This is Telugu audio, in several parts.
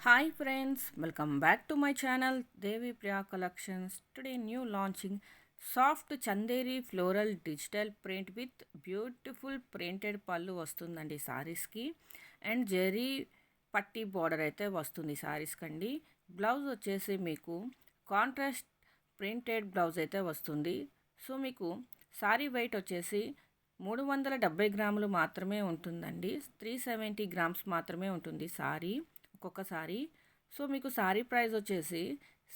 Hi friends, welcome back to my channel Devi Priya Collections. Today new launching soft Chanderi floral digital print with beautiful printed pallu వస్తుందండి సారీస్ కి అండ్ జెరీ పట్టి బార్డర్ అయితే వస్తుంది సారీస్ కండి. బ్లౌజ్ వచ్చేసి మీకు కాంట్రాస్ట్ ప్రింటెడ్ బ్లౌజ్ అయితే వస్తుంది. సో మీకు సారీ వెయిట్ వచ్చేసి 370 గ్రాములు మాత్రమే ఉంటుందండి. 370 గ్రామ్స్ మాత్రమే ఉంటుంది సారీ ఒక్కొక్క సారీ. సో మీకు సారీ ప్రైస్ వచ్చేసి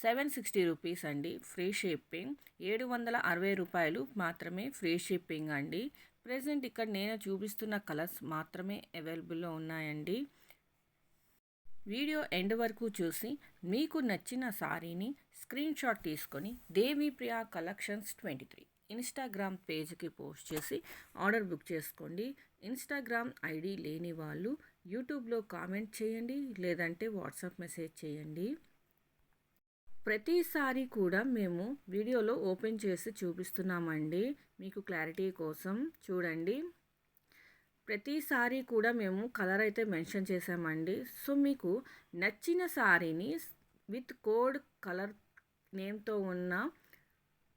760 రూపీస్ అండి. ఫ్రీ షిప్పింగ్ 760 రూపాయలు మాత్రమే ఫ్రీ షిప్పింగ్ అండి. ప్రెజెంట్ ఇక్కడ నేను చూపిస్తున్న కలర్స్ మాత్రమే అవైలబుల్లో ఉన్నాయండి. వీడియో ఎండ్ వరకు చూసి మీకు నచ్చిన సారీని స్క్రీన్ షాట్ తీసుకొని దేవి ప్రియా కలెక్షన్స్ 23 ఇన్స్టాగ్రామ్ పేజ్కి పోస్ట్ చేసి ఆర్డర్ బుక్ చేసుకోండి. ఇన్స్టాగ్రామ్ ఐడి లేని వాళ్ళు యూట్యూబ్లో కామెంట్ చేయండి, లేదంటే వాట్సాప్ మెసేజ్ చేయండి. ప్రతిసారి కూడా మేము వీడియోలో ఓపెన్ చేసి చూపిస్తున్నామండి, మీకు క్లారిటీ కోసం చూడండి. ప్రతిసారి కూడా మేము కలర్ అయితే మెన్షన్ చేసామండి. సో మీకు నచ్చిన సారీని విత్ కోడ్ కలర్ నేమ్తో ఉన్న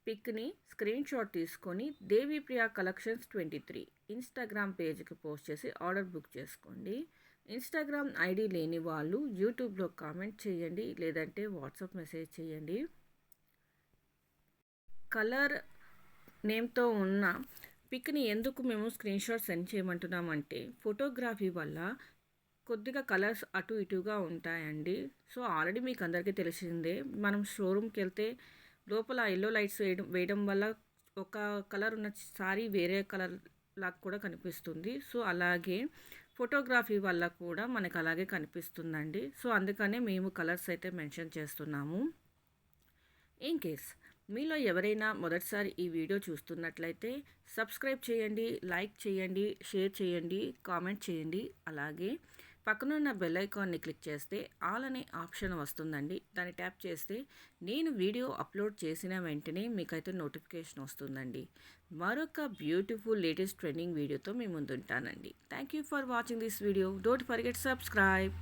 పిక్ని స్క్రీన్ షాట్ తీసుకొని దేవి ప్రియా కలెక్షన్స్ 23 ఇన్స్టాగ్రామ్ పేజ్కి పోస్ట్ చేసి ఆర్డర్ బుక్ చేసుకోండి. ఇన్స్టాగ్రామ్ ఐడి లేని వాళ్ళు యూట్యూబ్లో కామెంట్ చేయండి, లేదంటే వాట్సాప్ మెసేజ్ చేయండి. కలర్ నేమ్తో ఉన్న పిక్ని ఎందుకు మేము స్క్రీన్ షాట్ సెండ్ చేయమంటున్నామంటే ఫోటోగ్రఫీ వల్ల కొద్దిగా కలర్స్ అటు ఇటుగా ఉంటాయండి. సో ఆల్రెడీ మీకు అందరికీ తెలిసిందే, మనం షోరూమ్కి వెళ్తే లోపల ఎల్లో లైట్స్ వేయడం వల్ల ఒక కలర్ ఉన్న సారీ వేరే కలర్ లాగా కూడా కనిపిస్తుంది. సో అలాగే ఫోటోగ్రఫీ వల్ల కూడా మనకు అలాగే కనిపిస్తుందండి. సో అందుకనే మేము కలర్స్ అయితే మెన్షన్ చేస్తున్నాము. ఇన్ కేస్ మీలో ఎవరైనా మొదటిసారి ఈ వీడియో చూస్తున్నట్లయితే సబ్స్క్రైబ్ చేయండి, లైక్ చేయండి, షేర్ చేయండి, కామెంట్ చేయండి. అలాగే పక్కనున్న బెల్ ఐకాన్ని క్లిక్ చేస్తే ఆల్ అనే ఆప్షన్ వస్తుందండి. దాన్ని ట్యాప్ చేస్తే నేను వీడియో అప్లోడ్ చేసిన వెంటనే మీకైతే నోటిఫికేషన్ వస్తుందండి. మరొక బ్యూటిఫుల్ లేటెస్ట్ ట్రెండింగ్ వీడియోతో మీ ముందుంటానండి. Thank you for watching this video. Don't forget subscribe.